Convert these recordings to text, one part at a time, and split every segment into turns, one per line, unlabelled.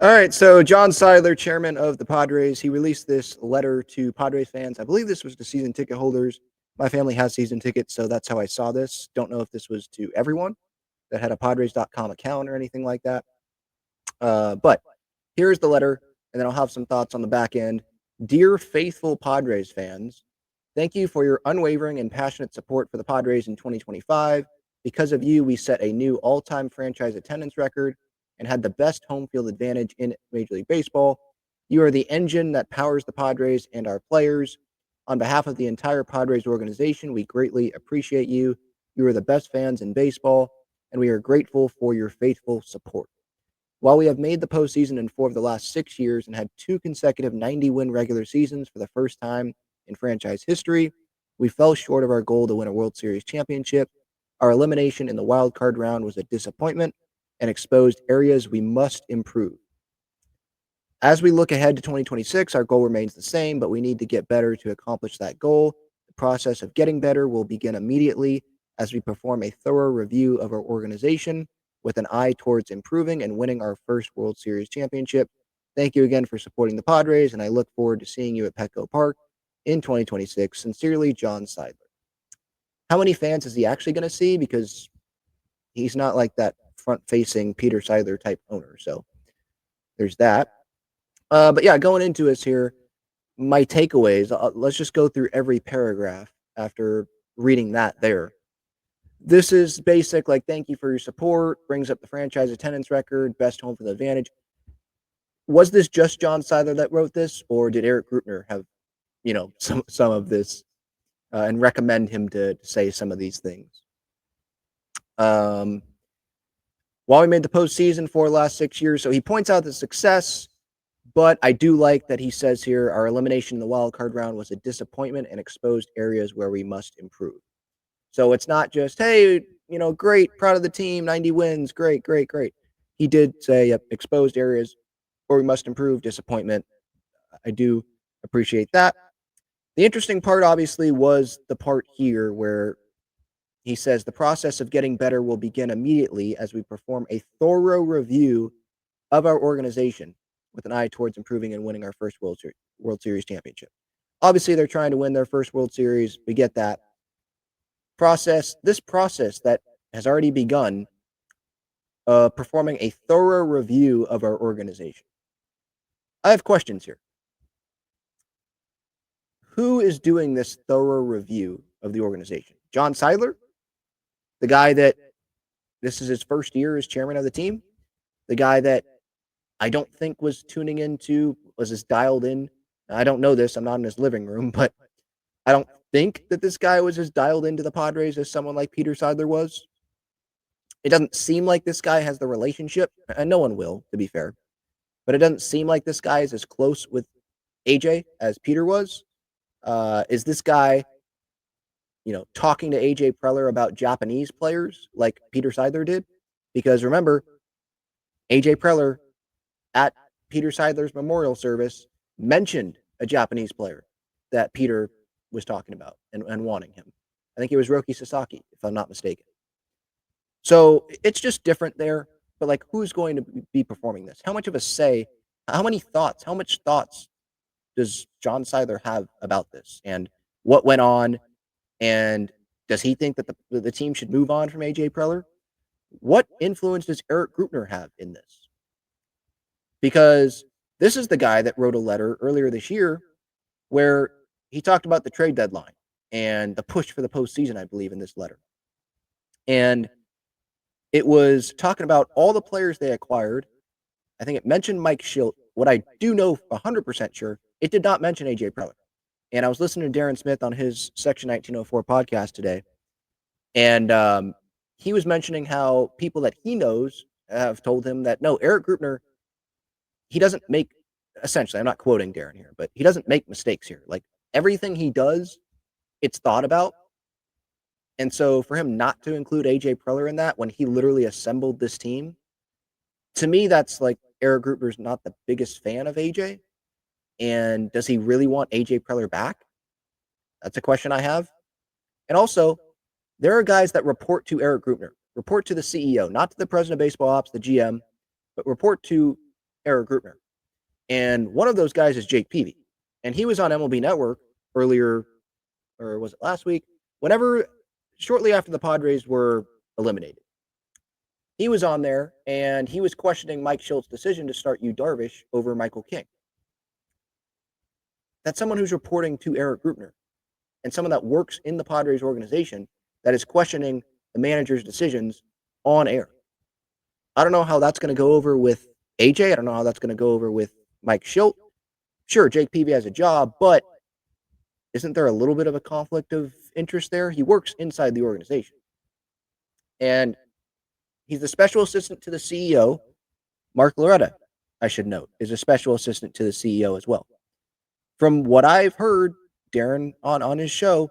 All right, so John Seidler, chairman of the Padres, he released this letter to Padres fans. I believe this was to season ticket holders. My family has season tickets, so that's how I saw this. Don't know if this was to everyone that had a Padres.com account or anything like that. But here's the letter, and then I'll have some thoughts on the back end. Dear faithful Padres fans, thank you for your unwavering and passionate support for the Padres in 2025. Because of you, we set a new all time franchise attendance record and had the best home field advantage in Major League Baseball. You are the engine that powers the Padres and our players. On behalf of the entire Padres organization, we greatly appreciate you. You are the best fans in baseball, and we are grateful for your faithful support. While we have made the postseason in 4 of the last 6 years and had 2 consecutive 90-win regular seasons for the first time in franchise history, we fell short of our goal to win a World Series championship. Our elimination in the wild card round was a disappointment and exposed areas we must improve. As we look ahead to 2026, our goal remains the same, but we need to get better to accomplish that goal. The process of getting better will begin immediately as we perform a thorough review of our organization with an eye towards improving and winning our first World Series championship. Thank you again for supporting the Padres, and I look forward to seeing you at Petco Park in 2026. Sincerely, John Seidler. How many fans is he actually going to see? Because he's not like that front-facing Peter Seidler type owner. So there's that. But yeah, going into us here, my takeaways. Let's just go through every paragraph after reading that there. This is basic, like, thank you for your support, brings up the franchise attendance record, best home for the advantage. Was this just John Seidler that wrote this, or did Eric Grutner have, some of this and recommend him to say some of these things? Um, while we made the postseason for the last 6 years, so he points out the success, but I do like that he says here our elimination in the wild card round was a disappointment and exposed areas where we must improve. So it's not just, hey, great, proud of the team, 90 wins, great, great, great. He did say exposed areas where we must improve, disappointment. I do appreciate that. The interesting part, obviously, was the part here where he says the process of getting better will begin immediately as we perform a thorough review of our organization with an eye towards improving and winning our first World Series championship. Obviously, they're trying to win their first World Series. We get that. This process that has already begun, performing a thorough review of our organization. I have questions here. Who is doing this thorough review of the organization? John Seidler, the guy that this is his first year as chairman of the team, the guy that I don't think was tuning into, was as dialed in. I don't know this. I'm not in his living room, but I don't think that this guy was as dialed into the Padres as someone like Peter Seidler was. It doesn't seem like this guy has the relationship, and no one will, to be fair. But it doesn't seem like this guy is as close with AJ as Peter was. Is this guy, talking to AJ Preller about Japanese players like Peter Seidler did? Because remember, AJ Preller at Peter Seidler's memorial service mentioned a Japanese player that Peter was talking about and wanting him. I think it was Roki Sasaki, if I'm not mistaken. So it's just different there. But like, who's going to be performing this? How much of a say? How much thoughts does John Seidler have about this? And what went on? And does he think that the team should move on from AJ Preller? What influence does Eric Grutner have in this? Because this is the guy that wrote a letter earlier this year where he talked about the trade deadline and the push for the postseason, I believe, in this letter. And it was talking about all the players they acquired. I think it mentioned Mike Schilt. What I do know 100% sure, it did not mention AJ Preller. And I was listening to Darren Smith on his Section 1904 podcast today. And he was mentioning how people that he knows have told him that, no, Eric Grutner, he doesn't make, essentially, I'm not quoting Darren here, but he doesn't make mistakes here. Like, everything he does, it's thought about. And so for him not to include AJ Preller in that when he literally assembled this team, to me, that's like Eric Grutner's not the biggest fan of AJ. And does he really want AJ Preller back? That's a question I have. And also, there are guys that report to Eric Grutner, report to the CEO, not to the president of baseball ops, the GM, but report to Eric Grutner. And one of those guys is Jake Peavy. And he was on MLB Network earlier, or was it last week? Whenever, shortly after the Padres were eliminated. He was on there and he was questioning Mike Schultz's decision to start Yu Darvish over Michael King. That's someone who's reporting to Eric Grutner and someone that works in the Padres organization that is questioning the manager's decisions on air. I don't know how that's going to go over with AJ. I don't know how that's going to go over with Mike Schilt. Sure, Jake Peavy has a job, but isn't there a little bit of a conflict of interest there? He works inside the organization. And he's the special assistant to the CEO. Mark Loretta, I should note, is a special assistant to the CEO as well. From what I've heard, Darren on his show,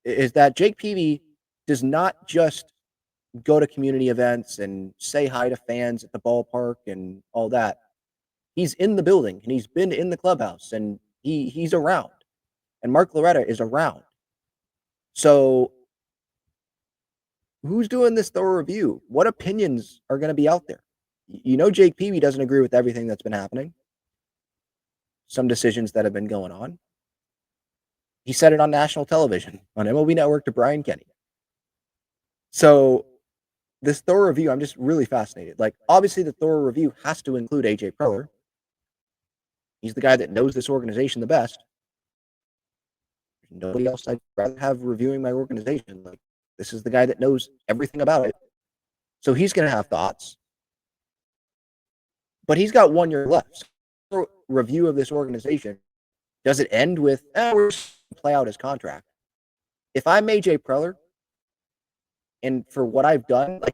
is that Jake Peavy does not just go to community events and say hi to fans at the ballpark and all that. He's in the building and he's been in the clubhouse and he's around. And Mark Loretta is around. So who's doing this thorough review? What opinions are going to be out there? You know, Jake Peavy doesn't agree with everything that's been happening. Some decisions that have been going on. He said it on national television, on MLB Network to Brian Kenny. So this thorough review, I'm just really fascinated. Like, obviously, the thorough review has to include AJ Preller. He's the guy that knows this organization the best. There's nobody else I'd rather have reviewing my organization. Like, this is the guy that knows everything about it. So he's going to have thoughts. But he's got 1 year left. So review of this organization, does it end with, we're just going to play out his contract? If I'm AJ Preller, and for what I've done, like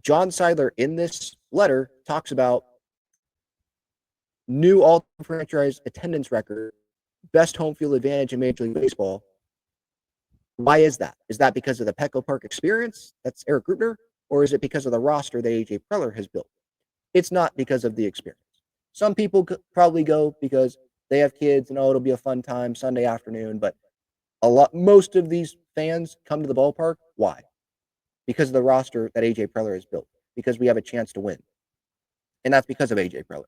John Seidler in this letter talks about new all-time franchise attendance record, best home field advantage in Major League Baseball. Why is that? Is that because of the Petco Park experience? That's Eric Grutner. Or is it because of the roster that AJ Preller has built? It's not because of the experience. Some people could probably go because they have kids and, it'll be a fun time Sunday afternoon. But most of these fans come to the ballpark. Why? Because of the roster that AJ Preller has built. Because we have a chance to win. And that's because of AJ Preller.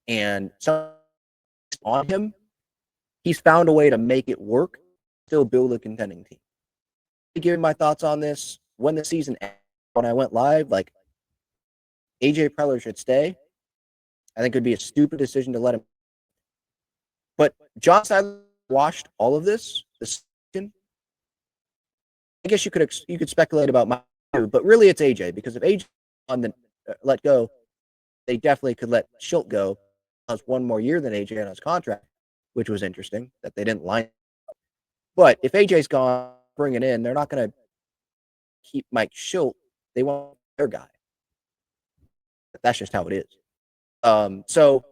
And so on him, he's found a way to make it work, still build a contending team. Giving my thoughts on this when the season ended, when I went live, like AJ Preller should stay. I think it would be a stupid decision to let him. But John Seidler watched all of this season. I guess you could speculate about my, but really it's AJ, because if AJ on the let go, they definitely could let Schilt go. Has 1 more year than AJ on his contract, which was interesting that they didn't line up. But if AJ's gone, bring it in, they're not going to keep Mike Schilt. They want their guy. That's just how it is. So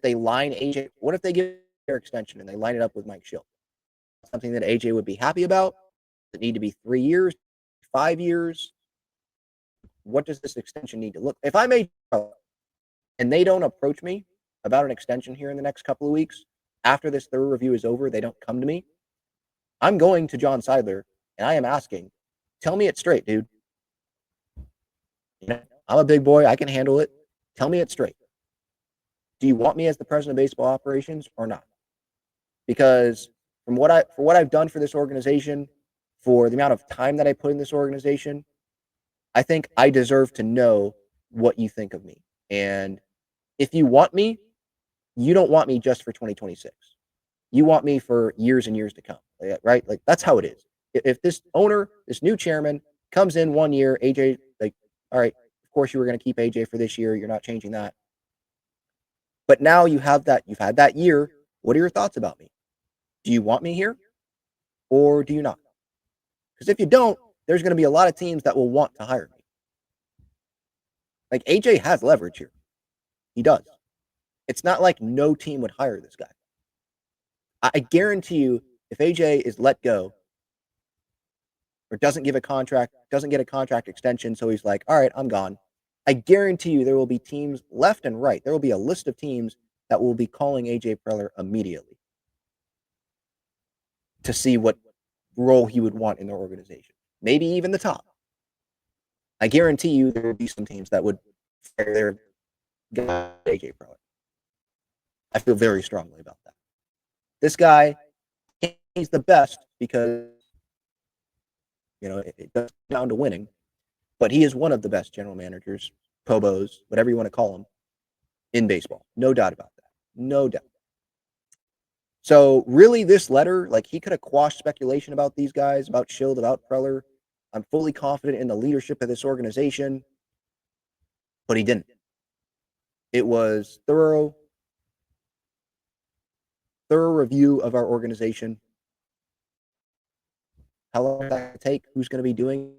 they line AJ. What if they give their extension and they line it up with Mike Schilt? Something that AJ would be happy about? Does it need to be 3 years, 5 years? What does this extension need to look? If I'm AJ and they don't approach me about an extension here in the next couple of weeks, after this thorough review is over, they don't come to me, I'm going to John Seidler and I am asking, tell me it straight, dude. You know, I'm a big boy. I can handle it. Tell me it straight. Do you want me as the president of baseball operations or not? Because for what I've done for this organization, for the amount of time that I put in this organization, I think I deserve to know what you think of me. And if you want me, you don't want me just for 2026. You want me for years and years to come, right? Like, that's how it is. If this owner, this new chairman comes in 1 year, AJ, like, all right, of course you were going to keep AJ for this year. You're not changing that. But now you've had that year. What are your thoughts about me? Do you want me here or do you not? Because if you don't, there's going to be a lot of teams that will want to hire me. Like, AJ has leverage here. He does. It's not like no team would hire this guy. I guarantee you, if AJ is let go or doesn't get a contract extension, so he's like, all right, I'm gone, I guarantee you there will be teams left and right. There will be a list of teams that will be calling AJ Preller immediately to see what role he would want in their organization. Maybe even the top. I guarantee you there will be some teams that would fire their guy, AJ Preller. I feel very strongly about that. This guy, he's the best because it does come down to winning, but he is one of the best general managers, Pobos, whatever you want to call him, in baseball. No doubt about that. No doubt. So really, this letter, like he could have quashed speculation about these guys, about Schild, about Preller. I'm fully confident in the leadership of this organization, but he didn't. It was thorough review of our organization. How long does that take? Who's going to be doing?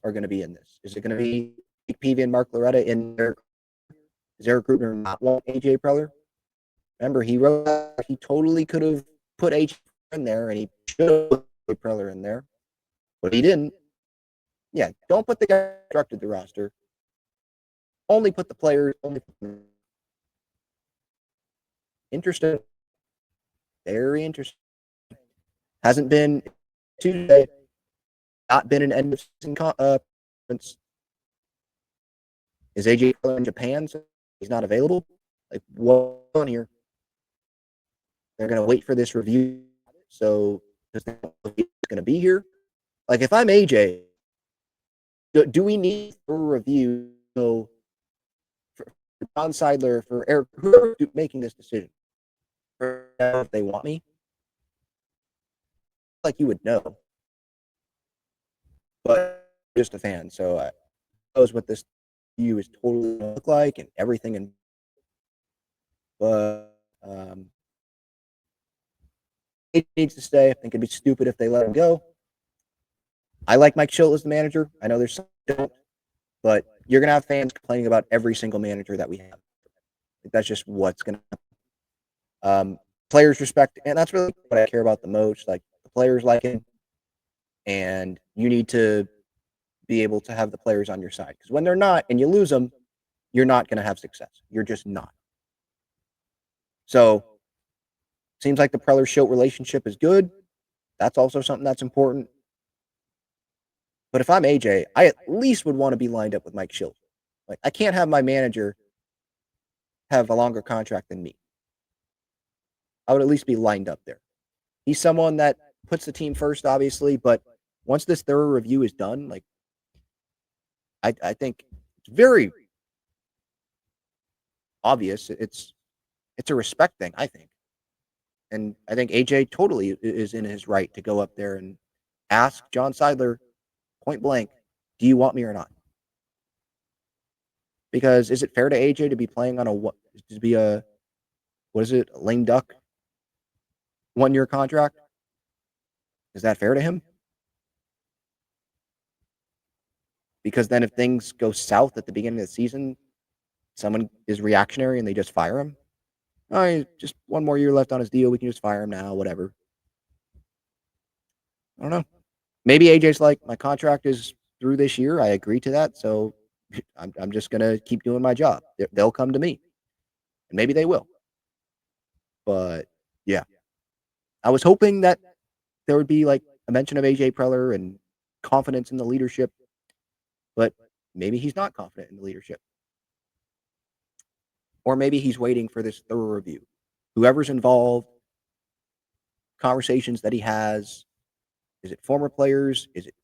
Are going to be in this? Is it going to be Peavy and Mark Loretta in there? Is Eric Grubner not want AJ Preller? Remember, he wrote that he totally could have put AJ in there, and he should have put Preller in there, but he didn't. Yeah, don't put the guy who constructed the roster. Only put the players. Interesting. Very interesting. Hasn't been Tuesday. Not been an end of season conference. Is AJ Preller in Japan? So he's not available. Like what's on here? They're gonna wait for this review. So he's gonna be here. Like if I'm AJ, do we need a review? So for John Seidler, for Eric, whoever making this decision, if they want me, like you would know, but just a fan, so I knows what this view is totally gonna look like and everything. And but it needs to stay. I think it'd be stupid if they let him go. I like Mike Schilt as the manager. I know there's some don't, but you're gonna have fans complaining about every single manager that we have. That's just what's gonna happen. Players respect, and that's really what I care about the most. Like the players like him, and you need to be able to have the players on your side, because when they're not and you lose them, you're not going to have success. You're just not. So seems like the Preller Schilt relationship is good. That's also something that's important. But if I'm AJ, I at least would want to be lined up with Mike Schilt. Like I can't have my manager have a longer contract than me. I would at least be lined up there. He's someone that puts the team first, obviously, but once this thorough review is done, like I think it's very obvious. It's a respect thing, I think. And I think AJ totally is in his right to go up there and ask John Seidler point blank, do you want me or not? Because is it fair to AJ to be playing on what is it, a lame duck 1-year contract? Is that fair to him? Because then if things go south at the beginning of the season, someone is reactionary and they just fire him. Oh, just 1 more year left on his deal. We can just fire him now, whatever. I don't know. Maybe AJ's like, my contract is through this year. I agree to that. So I'm just going to keep doing my job. They'll come to me. And maybe they will. But yeah, I was hoping that there would be like a mention of AJ Preller and confidence in the leadership. But maybe he's not confident in the leadership. Or maybe he's waiting for this thorough review. Whoever's involved, conversations that he has, is it former players? Is it,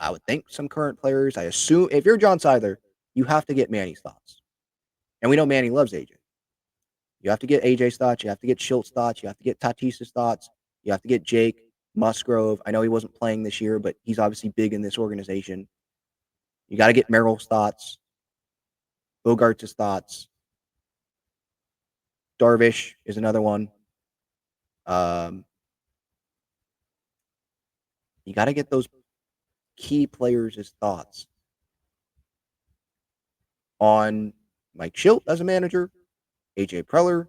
I would think some current players. I assume if you're John Seidler, you have to get Manny's thoughts. And we know Manny loves AJ. You have to get AJ's thoughts. You have to get Schilt's thoughts. You have to get Tatis's thoughts. You have to get Jake Musgrove. I know he wasn't playing this year, but he's obviously big in this organization. You got to get Merrill's thoughts, Bogarts' thoughts. Darvish is another one. You got to get those key players' thoughts on Mike Schilt as a manager, AJ Preller,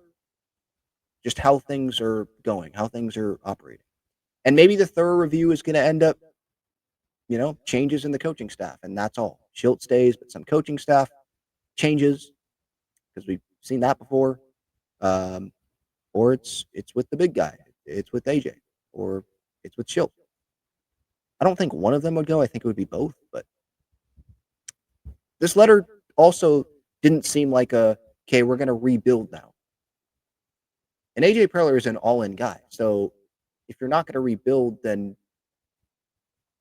just how things are going, how things are operating. And maybe the thorough review is going to end up, changes in the coaching staff, and that's all. Schilt stays, but some coaching staff changes, because we've seen that before. Or it's with the big guy. It's with AJ, or it's with Schilt. I don't think one of them would go. I think it would be both, but This letter also didn't seem like okay, we're going to rebuild now. And AJ Preller is an all-in guy. So if you're not going to rebuild, then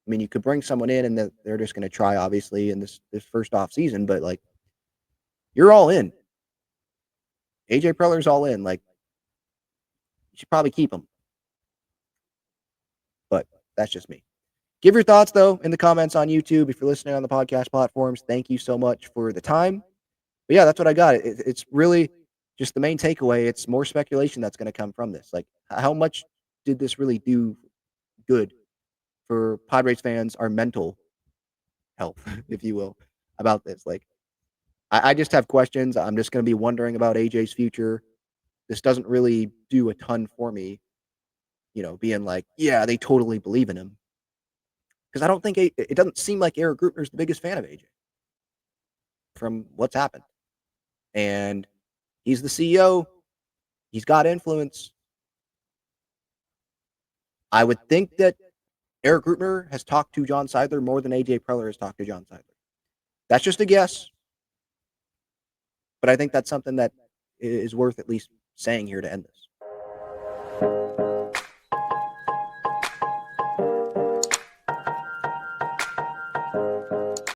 I mean, you could bring someone in and they're just going to try, obviously, in this first off season. But like, you're all in. AJ Preller's all in. Like, you should probably keep him. But that's just me. Give your thoughts though in the comments on YouTube. If you're listening on the podcast platforms, thank you so much for the time. But yeah, that's what I got. It's really just the main takeaway. It's more speculation that's going to come from this. Like, how much did this really do good for Padres fans, our mental health, if you will, about this? Like, I just have questions. I'm just going to be wondering about AJ's future. This doesn't really do a ton for me, being like, yeah, they totally believe in him. Because I don't think it doesn't seem like Eric Grutner's the biggest fan of AJ from what's happened. And he's the CEO. He's got influence. I would think that Eric Grutner has talked to John Seidler more than AJ Preller has talked to John Seidler. That's just a guess. But I think that's something that is worth at least saying here to end this.